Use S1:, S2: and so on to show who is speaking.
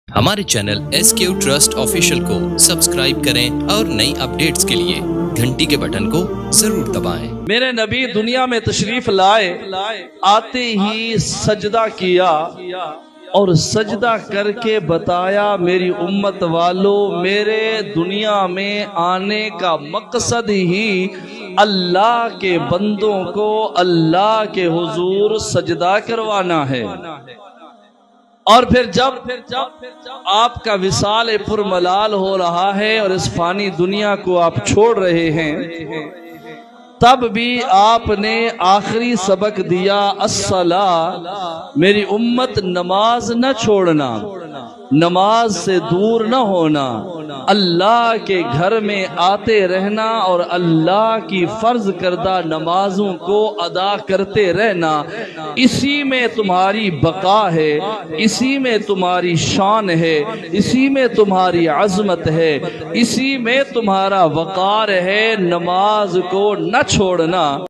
S1: हमारे channel SQ trust official को subscribe करें और नई अपडेट्स के लिए घंटी के बटन को जरूर दबाएं।
S2: मेरे नबी दुनिया में तशरीफ लाए, आते ही सजदा किया और सजदा करके बताया, मेरी उम्मत वालों, मेरे दुनिया में आने का मकसद ही अल्लाह के बंदों को अल्लाह के हुजूर सजदा करवाना है। और फिर जब आपका विसाल पुरमलाल हो रहा है और इस फानी दुनिया को आप छोड़ रहे हैं, तब भी आपने आखिरी सबक दिया, अस्सला, मेरी उम्मत नमाज न छोड़ना, नमाज से दूर न होना, अल्लाह के घर में आते रहना और अल्लाह की फर्ज करदा नमाजों को अदा करते रहना। इसी में तुम्हारी बका है, इसी में तुम्हारी शान है, इसी में तुम्हारी अजमत है, इसी में तुम्हारा वकार है। नमाज को न छोड़ना।